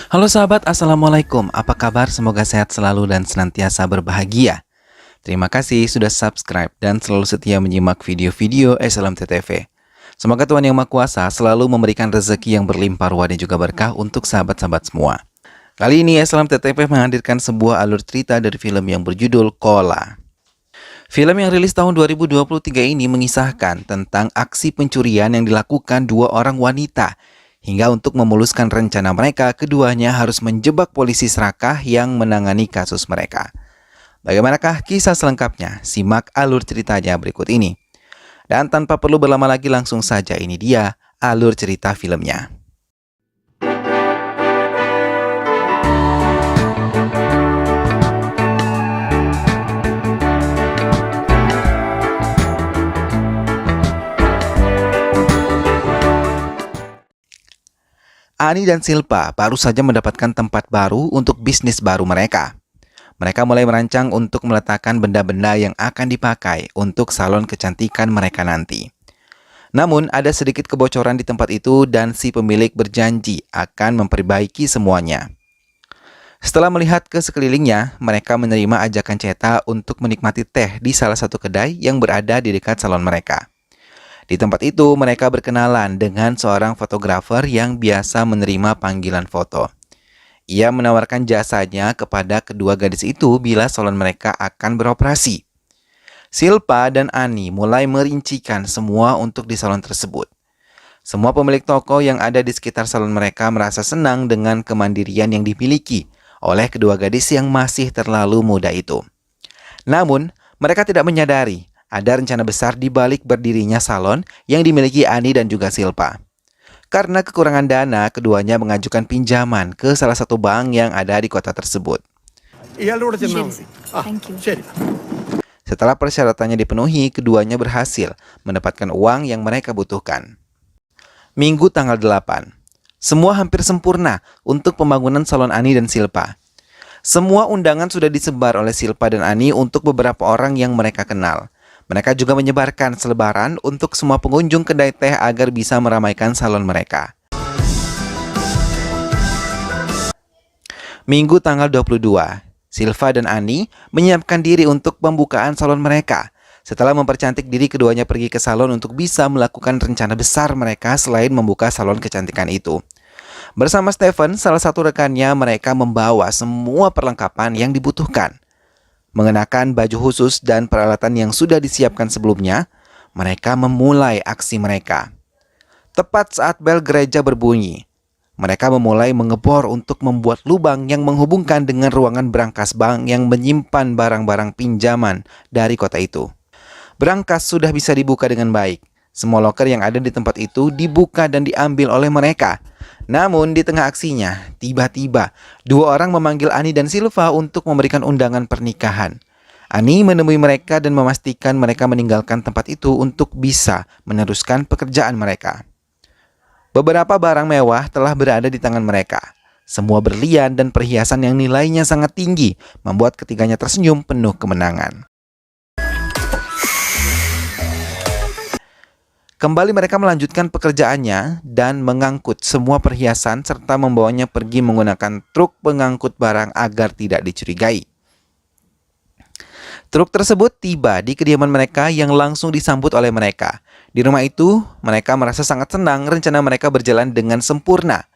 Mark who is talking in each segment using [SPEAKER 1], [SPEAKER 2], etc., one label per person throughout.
[SPEAKER 1] Halo sahabat, Assalamualaikum. Apa kabar? Semoga sehat selalu dan senantiasa berbahagia. Terima kasih sudah subscribe dan selalu setia menyimak video-video SLMTTV. Semoga Tuhan Yang Maha Kuasa selalu memberikan rezeki yang berlimpah ruah dan juga berkah untuk sahabat-sahabat semua. Kali ini SLMTTV menghadirkan sebuah alur cerita dari film yang berjudul Kola. Film yang rilis tahun 2023 ini mengisahkan tentang aksi pencurian yang dilakukan dua orang wanita. Hingga untuk memuluskan rencana mereka, keduanya harus menjebak polisi serakah yang menangani kasus mereka. Bagaimanakah kisah selengkapnya? Simak alur ceritanya berikut ini. Dan tanpa perlu berlama lagi, langsung saja ini dia alur cerita filmnya. Ani dan Silpa baru saja mendapatkan tempat baru untuk bisnis baru mereka. Mereka mulai merancang untuk meletakkan benda-benda yang akan dipakai untuk salon kecantikan mereka nanti. Namun, ada sedikit kebocoran di tempat itu dan si pemilik berjanji akan memperbaiki semuanya. Setelah melihat ke sekelilingnya, mereka menerima ajakan Ceta untuk menikmati teh di salah satu kedai yang berada di dekat salon mereka. Di tempat itu, mereka berkenalan dengan seorang fotografer yang biasa menerima panggilan foto. Ia menawarkan jasanya kepada kedua gadis itu bila salon mereka akan beroperasi. Silpa dan Ani mulai merincikan semua untuk di salon tersebut. Semua pemilik toko yang ada di sekitar salon mereka merasa senang dengan kemandirian yang dimiliki oleh kedua gadis yang masih terlalu muda itu. Namun, mereka tidak menyadari ada rencana besar di balik berdirinya salon yang dimiliki Ani dan juga Silpa. Karena kekurangan dana, keduanya mengajukan pinjaman ke salah satu bank yang ada di kota tersebut. Setelah persyaratannya dipenuhi, keduanya berhasil mendapatkan uang yang mereka butuhkan. Minggu tanggal 8. Semua hampir sempurna untuk pembangunan salon Ani dan Silpa. Semua undangan sudah disebar oleh Silpa dan Ani untuk beberapa orang yang mereka kenal. Mereka juga menyebarkan selebaran untuk semua pengunjung kedai teh agar bisa meramaikan salon mereka. Minggu tanggal 22, Silva dan Ani menyiapkan diri untuk pembukaan salon mereka. Setelah mempercantik diri, keduanya pergi ke salon untuk bisa melakukan rencana besar mereka selain membuka salon kecantikan itu. Bersama Stephen, salah satu rekannya, mereka membawa semua perlengkapan yang dibutuhkan. Mengenakan baju khusus dan peralatan yang sudah disiapkan sebelumnya, mereka memulai aksi mereka. Tepat saat bel gereja berbunyi, mereka memulai mengebor untuk membuat lubang yang menghubungkan dengan ruangan brankas bank yang menyimpan barang-barang pinjaman dari kota itu. Brankas sudah bisa dibuka dengan baik. Semua loker yang ada di tempat itu dibuka dan diambil oleh mereka. Namun di tengah aksinya, tiba-tiba dua orang memanggil Ani dan Silva untuk memberikan undangan pernikahan. Ani menemui mereka dan memastikan mereka meninggalkan tempat itu untuk bisa meneruskan pekerjaan mereka. Beberapa barang mewah telah berada di tangan mereka. Semua berlian dan perhiasan yang nilainya sangat tinggi, membuat ketiganya tersenyum penuh kemenangan. Kembali mereka melanjutkan pekerjaannya dan mengangkut semua perhiasan serta membawanya pergi menggunakan truk pengangkut barang agar tidak dicurigai. Truk tersebut tiba di kediaman mereka yang langsung disambut oleh mereka. Di rumah itu, mereka merasa sangat senang rencana mereka berjalan dengan sempurna.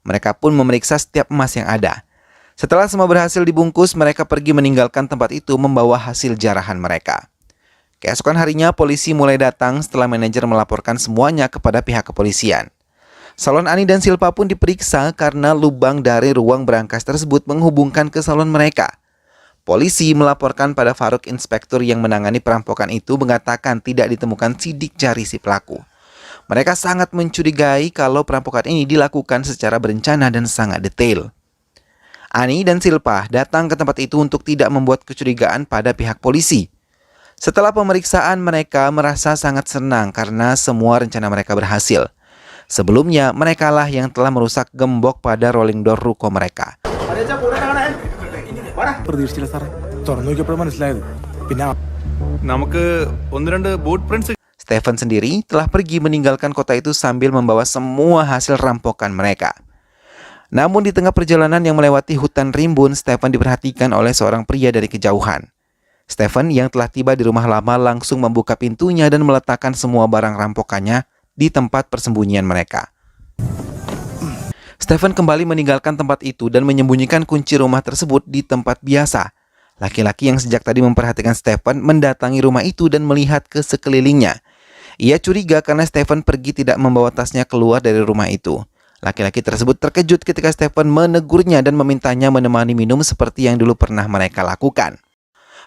[SPEAKER 1] Mereka pun memeriksa setiap emas yang ada. Setelah semua berhasil dibungkus, mereka pergi meninggalkan tempat itu membawa hasil jarahan mereka. Keesokan harinya, polisi mulai datang setelah manajer melaporkan semuanya kepada pihak kepolisian. Salon Ani dan Silpa pun diperiksa karena lubang dari ruang brankas tersebut menghubungkan ke salon mereka. Polisi melaporkan pada Faruk, inspektur yang menangani perampokan itu, mengatakan tidak ditemukan sidik jari si pelaku. Mereka sangat mencurigai kalau perampokan ini dilakukan secara berencana dan sangat detail. Ani dan Silpa datang ke tempat itu untuk tidak membuat kecurigaan pada pihak polisi. Setelah pemeriksaan, mereka merasa sangat senang karena semua rencana mereka berhasil. Sebelumnya, merekalah yang telah merusak gembok pada rolling door ruko mereka. Stephen sendiri telah pergi meninggalkan kota itu sambil membawa semua hasil rampokan mereka. Namun di tengah perjalanan yang melewati hutan rimbun, Stephen diperhatikan oleh seorang pria dari kejauhan. Stephen yang telah tiba di rumah lama langsung membuka pintunya dan meletakkan semua barang rampokannya di tempat persembunyian mereka. Stephen kembali meninggalkan tempat itu dan menyembunyikan kunci rumah tersebut di tempat biasa. Laki-laki yang sejak tadi memperhatikan Stephen mendatangi rumah itu dan melihat ke sekelilingnya. Ia curiga karena Stephen pergi tidak membawa tasnya keluar dari rumah itu. Laki-laki tersebut terkejut ketika Stephen menegurnya dan memintanya menemani minum seperti yang dulu pernah mereka lakukan.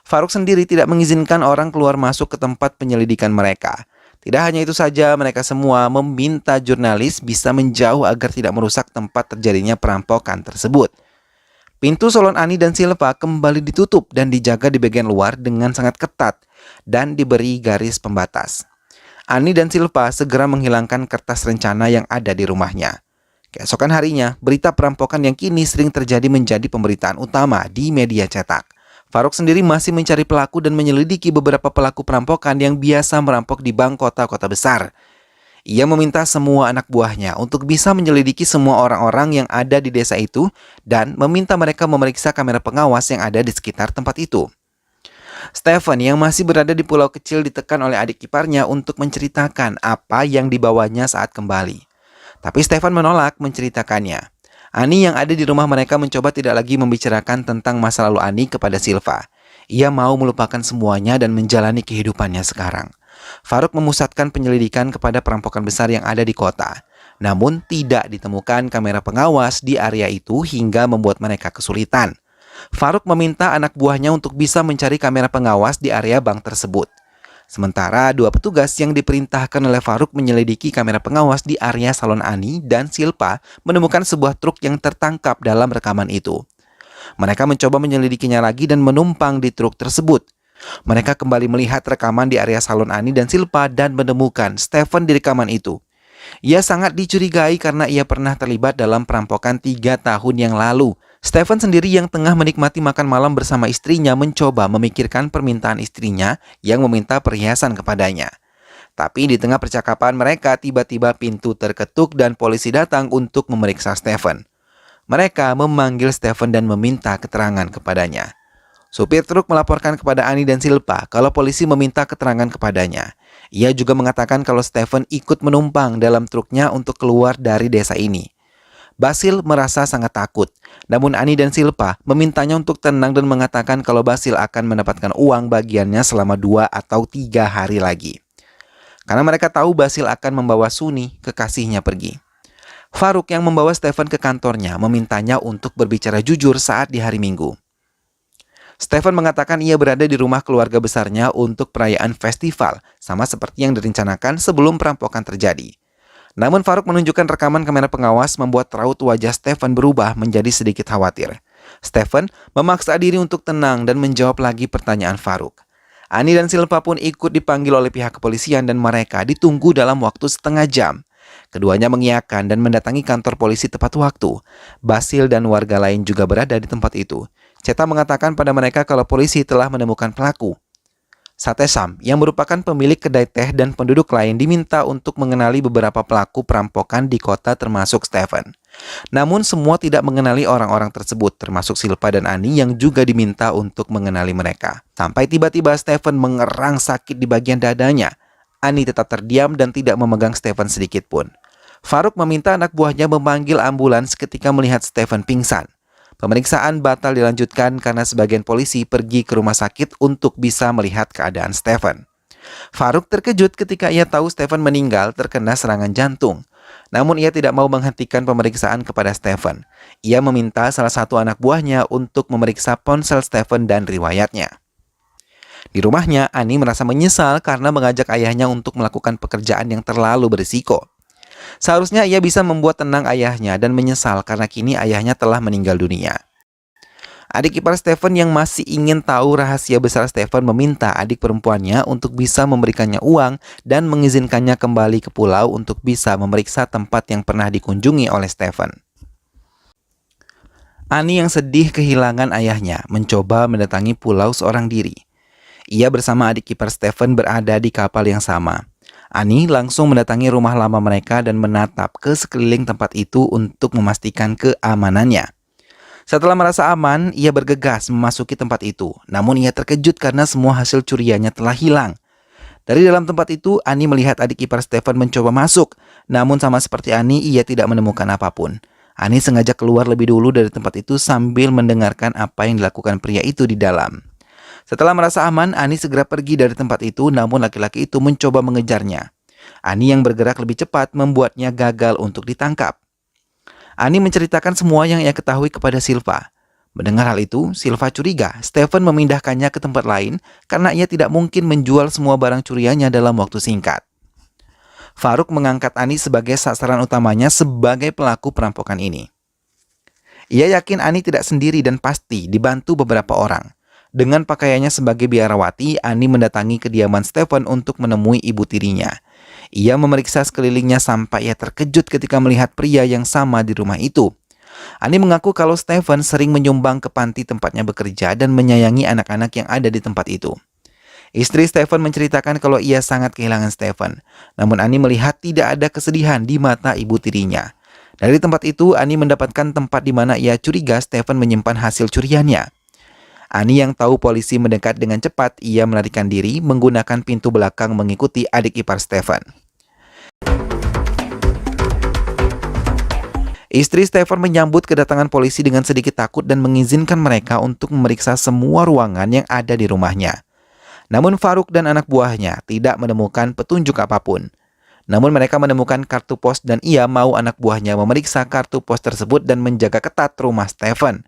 [SPEAKER 1] Farouk sendiri tidak mengizinkan orang keluar masuk ke tempat penyelidikan mereka. Tidak hanya itu saja, mereka semua meminta jurnalis bisa menjauh agar tidak merusak tempat terjadinya perampokan tersebut. Pintu salon Ani dan Silva kembali ditutup dan dijaga di bagian luar dengan sangat ketat dan diberi garis pembatas. Ani dan Silva segera menghilangkan kertas rencana yang ada di rumahnya. Keesokan harinya, berita perampokan yang kini sering terjadi menjadi pemberitaan utama di media cetak. Farouk sendiri masih mencari pelaku dan menyelidiki beberapa pelaku perampokan yang biasa merampok di bank kota-kota besar. Ia meminta semua anak buahnya untuk bisa menyelidiki semua orang-orang yang ada di desa itu dan meminta mereka memeriksa kamera pengawas yang ada di sekitar tempat itu. Stephen yang masih berada di pulau kecil ditekan oleh adik iparnya untuk menceritakan apa yang dibawanya saat kembali. Tapi Stephen menolak menceritakannya. Ani yang ada di rumah mereka mencoba tidak lagi membicarakan tentang masa lalu Ani kepada Silva. Ia mau melupakan semuanya dan menjalani kehidupannya sekarang. Farouk memusatkan penyelidikan kepada perampokan besar yang ada di kota. Namun tidak ditemukan kamera pengawas di area itu hingga membuat mereka kesulitan. Farouk meminta anak buahnya untuk bisa mencari kamera pengawas di area bank tersebut. Sementara dua petugas yang diperintahkan oleh Farouk menyelidiki kamera pengawas di area salon Ani dan Silva menemukan sebuah truk yang tertangkap dalam rekaman itu. Mereka mencoba menyelidikinya lagi dan menumpang di truk tersebut. Mereka kembali melihat rekaman di area salon Ani dan Silva dan menemukan Stephen di rekaman itu. Ia sangat dicurigai karena ia pernah terlibat dalam perampokan 3 tahun yang lalu. Stephen sendiri yang tengah menikmati makan malam bersama istrinya mencoba memikirkan permintaan istrinya yang meminta perhiasan kepadanya. Tapi di tengah percakapan mereka tiba-tiba pintu terketuk dan polisi datang untuk memeriksa Stephen. Mereka memanggil Stephen dan meminta keterangan kepadanya. Supir truk melaporkan kepada Ani dan Silva kalau polisi meminta keterangan kepadanya. Ia juga mengatakan kalau Stephen ikut menumpang dalam truknya untuk keluar dari desa ini. Basil merasa sangat takut, namun Ani dan Silva memintanya untuk tenang dan mengatakan kalau Basil akan mendapatkan uang bagiannya selama 2 atau 3 hari lagi. Karena mereka tahu Basil akan membawa Suni, kekasihnya, pergi. Farouk yang membawa Stephen ke kantornya memintanya untuk berbicara jujur saat di hari Minggu. Stephen mengatakan ia berada di rumah keluarga besarnya untuk perayaan festival, sama seperti yang direncanakan sebelum perampokan terjadi. Namun Farouk menunjukkan rekaman kamera pengawas membuat raut wajah Stephen berubah menjadi sedikit khawatir. Stephen memaksa diri untuk tenang dan menjawab lagi pertanyaan Farouk. Ani dan Silva pun ikut dipanggil oleh pihak kepolisian dan mereka ditunggu dalam waktu setengah jam. Keduanya mengiyakan dan mendatangi kantor polisi tepat waktu. Basil dan warga lain juga berada di tempat itu. Ceta mengatakan pada mereka kalau polisi telah menemukan pelaku. Satesam, yang merupakan pemilik kedai teh dan penduduk lain diminta untuk mengenali beberapa pelaku perampokan di kota termasuk Stephen. Namun semua tidak mengenali orang-orang tersebut, termasuk Silva dan Ani yang juga diminta untuk mengenali mereka. Sampai tiba-tiba Stephen mengerang sakit di bagian dadanya. Ani tetap terdiam dan tidak memegang Stephen sedikit pun. Farouk meminta anak buahnya memanggil ambulans ketika melihat Stephen pingsan. Pemeriksaan batal dilanjutkan karena sebagian polisi pergi ke rumah sakit untuk bisa melihat keadaan Stephen. Farouk terkejut ketika ia tahu Stephen meninggal terkena serangan jantung. Namun ia tidak mau menghentikan pemeriksaan kepada Stephen. Ia meminta salah satu anak buahnya untuk memeriksa ponsel Stephen dan riwayatnya. Di rumahnya, Ani merasa menyesal karena mengajak ayahnya untuk melakukan pekerjaan yang terlalu berisiko. Seharusnya ia bisa membuat tenang ayahnya dan menyesal karena kini ayahnya telah meninggal dunia. Adik ipar Stephen yang masih ingin tahu rahasia besar Stephen meminta adik perempuannya untuk bisa memberikannya uang dan mengizinkannya kembali ke pulau untuk bisa memeriksa tempat yang pernah dikunjungi oleh Stephen. Ani yang sedih kehilangan ayahnya mencoba mendatangi pulau seorang diri. Ia bersama adik ipar Stephen berada di kapal yang sama. Ani langsung mendatangi rumah lama mereka dan menatap ke sekeliling tempat itu untuk memastikan keamanannya. Setelah merasa aman, ia bergegas memasuki tempat itu. Namun ia terkejut karena semua hasil curiannya telah hilang. Dari dalam tempat itu, Ani melihat adik ipar Stefan mencoba masuk. Namun sama seperti Ani, ia tidak menemukan apapun. Ani sengaja keluar lebih dulu dari tempat itu sambil mendengarkan apa yang dilakukan pria itu di dalam. Setelah merasa aman, Ani segera pergi dari tempat itu, namun laki-laki itu mencoba mengejarnya. Ani yang bergerak lebih cepat membuatnya gagal untuk ditangkap. Ani menceritakan semua yang ia ketahui kepada Silva. Mendengar hal itu, Silva curiga Stefan memindahkannya ke tempat lain karena ia tidak mungkin menjual semua barang curiannya dalam waktu singkat. Faruk mengangkat Ani sebagai sasaran utamanya sebagai pelaku perampokan ini. Ia yakin Ani tidak sendiri dan pasti dibantu beberapa orang. Dengan pakaiannya sebagai biarawati, Ani mendatangi kediaman Stefan untuk menemui ibu tirinya. Ia memeriksa sekelilingnya sampai ia terkejut ketika melihat pria yang sama di rumah itu. Ani mengaku kalau Stefan sering menyumbang ke panti tempatnya bekerja dan menyayangi anak-anak yang ada di tempat itu. Istri Stefan menceritakan kalau ia sangat kehilangan Stefan. Namun Ani melihat tidak ada kesedihan di mata ibu tirinya. Dari tempat itu, Ani mendapatkan tempat di mana ia curiga Stefan menyimpan hasil curiannya. Ani yang tahu polisi mendekat dengan cepat, ia melarikan diri menggunakan pintu belakang mengikuti adik ipar Stefan. Istri Stefan menyambut kedatangan polisi dengan sedikit takut dan mengizinkan mereka untuk memeriksa semua ruangan yang ada di rumahnya. Namun Faruk dan anak buahnya tidak menemukan petunjuk apapun. Namun mereka menemukan kartu pos dan ia mau anak buahnya memeriksa kartu pos tersebut dan menjaga ketat rumah Stefan.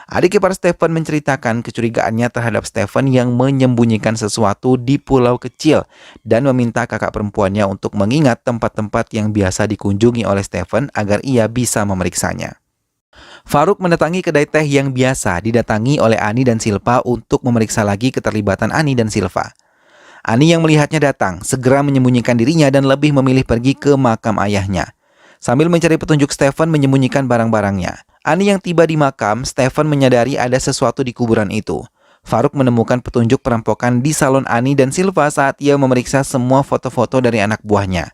[SPEAKER 1] Adik ipar Stefan menceritakan kecurigaannya terhadap Stefan yang menyembunyikan sesuatu di pulau kecil dan meminta kakak perempuannya untuk mengingat tempat-tempat yang biasa dikunjungi oleh Stefan agar ia bisa memeriksanya. Faruk mendatangi kedai teh yang biasa didatangi oleh Ani dan Silva untuk memeriksa lagi keterlibatan Ani dan Silva. Ani yang melihatnya datang segera menyembunyikan dirinya dan lebih memilih pergi ke makam ayahnya. Sambil mencari petunjuk, Stefan menyembunyikan barang-barangnya. Ani yang tiba di makam, Stefan menyadari ada sesuatu di kuburan itu. Faruk menemukan petunjuk perampokan di salon Ani dan Silva saat ia memeriksa semua foto-foto dari anak buahnya.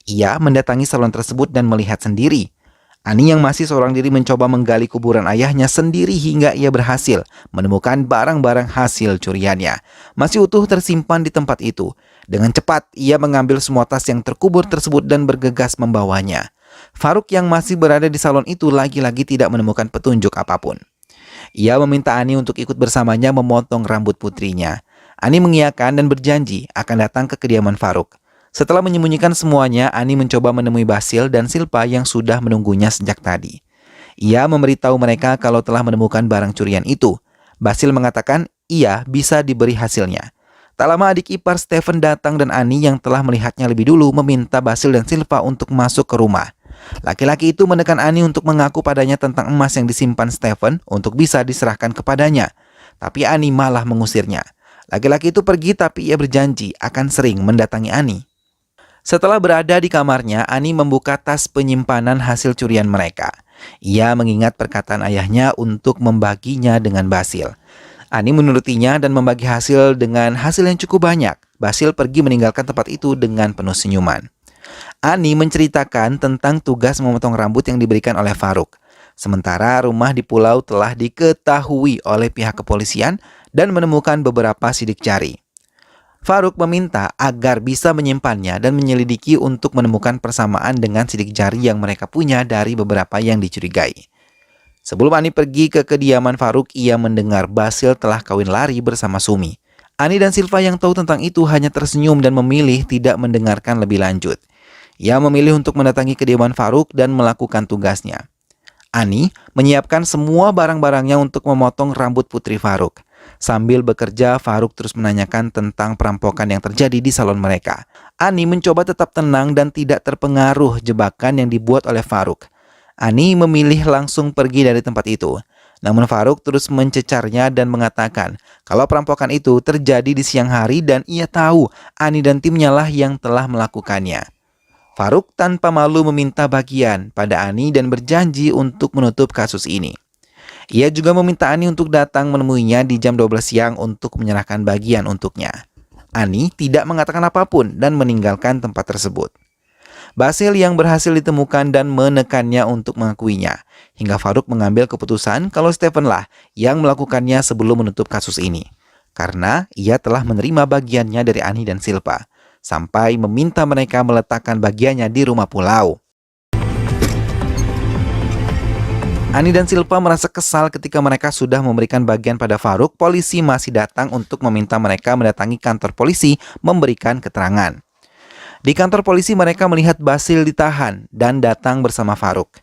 [SPEAKER 1] Ia mendatangi salon tersebut dan melihat sendiri. Ani yang masih seorang diri mencoba menggali kuburan ayahnya sendiri hingga ia berhasil menemukan barang-barang hasil curiannya. Masih utuh tersimpan di tempat itu. Dengan cepat, ia mengambil semua tas yang terkubur tersebut dan bergegas membawanya. Faruk yang masih berada di salon itu lagi-lagi tidak menemukan petunjuk apapun. Ia meminta Ani untuk ikut bersamanya memotong rambut putrinya. Ani mengiyakan dan berjanji akan datang ke kediaman Faruk. Setelah menyembunyikan semuanya, Ani mencoba menemui Basil dan Silva yang sudah menunggunya sejak tadi. Ia memberitahu mereka kalau telah menemukan barang curian itu. Basil mengatakan ia bisa diberi hasilnya. Tak lama adik ipar Stefan datang dan Ani yang telah melihatnya lebih dulu meminta Basil dan Silva untuk masuk ke rumah. Laki-laki itu menekan Ani untuk mengaku padanya tentang emas yang disimpan Stefan untuk bisa diserahkan kepadanya. Tapi Ani malah mengusirnya. Laki-laki itu pergi tapi ia berjanji akan sering mendatangi Ani. Setelah berada di kamarnya, Ani membuka tas penyimpanan hasil curian mereka. Ia mengingat perkataan ayahnya untuk membaginya dengan Basil. Ani menurutinya dan membagi hasil dengan hasil yang cukup banyak. Basil pergi meninggalkan tempat itu dengan penuh senyuman. Ani menceritakan tentang tugas memotong rambut yang diberikan oleh Faruk. Sementara rumah di pulau telah diketahui oleh pihak kepolisian dan menemukan beberapa sidik jari. Faruk meminta agar bisa menyimpannya dan menyelidiki untuk menemukan persamaan dengan sidik jari yang mereka punya dari beberapa yang dicurigai. Sebelum Ani pergi ke kediaman Faruk, ia mendengar Basil telah kawin lari bersama Sumi. Ani dan Silva yang tahu tentang itu hanya tersenyum dan memilih tidak mendengarkan lebih lanjut. Ia memilih untuk mendatangi kediaman Faruk dan melakukan tugasnya. Ani menyiapkan semua barang-barangnya untuk memotong rambut putri Faruk. Sambil bekerja, Faruk terus menanyakan tentang perampokan yang terjadi di salon mereka. Ani mencoba tetap tenang dan tidak terpengaruh jebakan yang dibuat oleh Faruk. Ani memilih langsung pergi dari tempat itu. Namun Faruk terus mencecarnya dan mengatakan kalau perampokan itu terjadi di siang hari dan ia tahu Ani dan timnya lah yang telah melakukannya. Faruk tanpa malu meminta bagian pada Ani dan berjanji untuk menutup kasus ini. Ia juga meminta Ani untuk datang menemuinya di jam 12 siang untuk menyerahkan bagian untuknya. Ani tidak mengatakan apapun dan meninggalkan tempat tersebut. Basil yang berhasil ditemukan dan menekannya untuk mengakuinya, hingga Farouk mengambil keputusan kalau Stephen lah yang melakukannya sebelum menutup kasus ini. Karena ia telah menerima bagiannya dari Ani dan Silva, sampai meminta mereka meletakkan bagiannya di rumah pulau. Ani dan Silva merasa kesal ketika mereka sudah memberikan bagian pada Farouk, polisi masih datang untuk meminta mereka mendatangi kantor polisi memberikan keterangan. Di kantor polisi mereka melihat Basil ditahan dan datang bersama Farouk.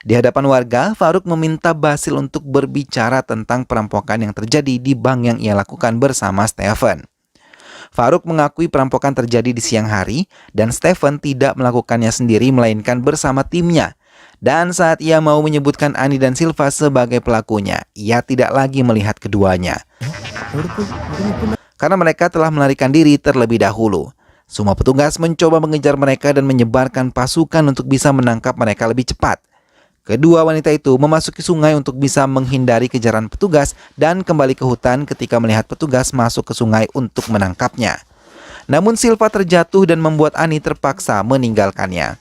[SPEAKER 1] Di hadapan warga, Farouk meminta Basil untuk berbicara tentang perampokan yang terjadi di bank yang ia lakukan bersama Stephen. Farouk mengakui perampokan terjadi di siang hari dan Stephen tidak melakukannya sendiri melainkan bersama timnya. Dan saat ia mau menyebutkan Ani dan Silva sebagai pelakunya, ia tidak lagi melihat keduanya. Karena mereka telah melarikan diri terlebih dahulu. Semua petugas mencoba mengejar mereka dan menyebarkan pasukan untuk bisa menangkap mereka lebih cepat. Kedua wanita itu memasuki sungai untuk bisa menghindari kejaran petugas dan kembali ke hutan ketika melihat petugas masuk ke sungai untuk menangkapnya. Namun Silva terjatuh dan membuat Ani terpaksa meninggalkannya.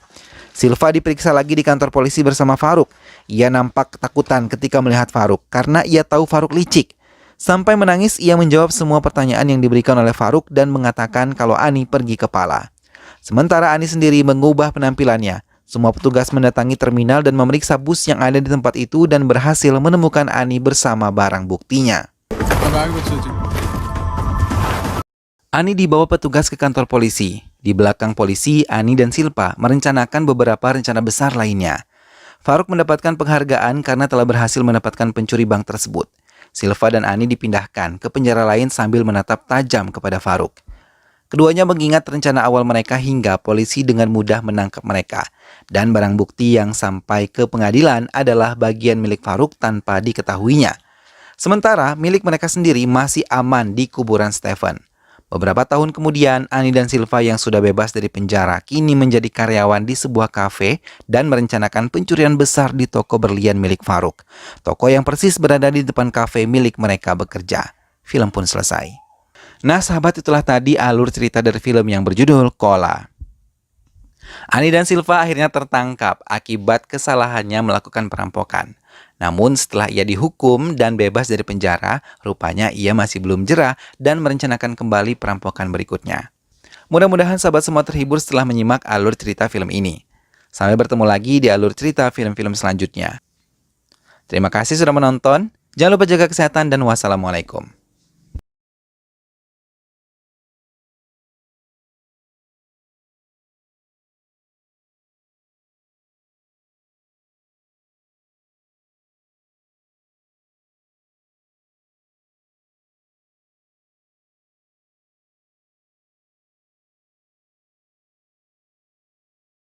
[SPEAKER 1] Silva diperiksa lagi di kantor polisi bersama Farouk. Ia nampak ketakutan ketika melihat Farouk karena ia tahu Farouk licik. Sampai menangis, ia menjawab semua pertanyaan yang diberikan oleh Farouk dan mengatakan kalau Ani pergi ke Pala. Sementara Ani sendiri mengubah penampilannya. Semua petugas mendatangi terminal dan memeriksa bus yang ada di tempat itu dan berhasil menemukan Ani bersama barang buktinya. Ani dibawa petugas ke kantor polisi. Di belakang polisi, Ani dan Silva merencanakan beberapa rencana besar lainnya. Farouk mendapatkan penghargaan karena telah berhasil mendapatkan pencuri bank tersebut. Silva dan Ani dipindahkan ke penjara lain sambil menatap tajam kepada Farouk. Keduanya mengingat rencana awal mereka hingga polisi dengan mudah menangkap mereka. Dan barang bukti yang sampai ke pengadilan adalah bagian milik Farouk tanpa diketahuinya. Sementara milik mereka sendiri masih aman di kuburan Stephen. Beberapa tahun kemudian, Ani dan Silva yang sudah bebas dari penjara kini menjadi karyawan di sebuah kafe dan merencanakan pencurian besar di toko berlian milik Farouk. Toko yang persis berada di depan kafe milik mereka bekerja. Film pun selesai. Nah sahabat, itulah tadi alur cerita dari film yang berjudul Kola. Ani dan Silva akhirnya tertangkap akibat kesalahannya melakukan perampokan. Namun setelah ia dihukum dan bebas dari penjara, rupanya ia masih belum jera dan merencanakan kembali perampokan berikutnya. Mudah-mudahan sahabat semua terhibur setelah menyimak alur cerita film ini. Sampai bertemu lagi di alur cerita film-film selanjutnya. Terima kasih sudah menonton. Jangan lupa jaga kesehatan dan wassalamualaikum.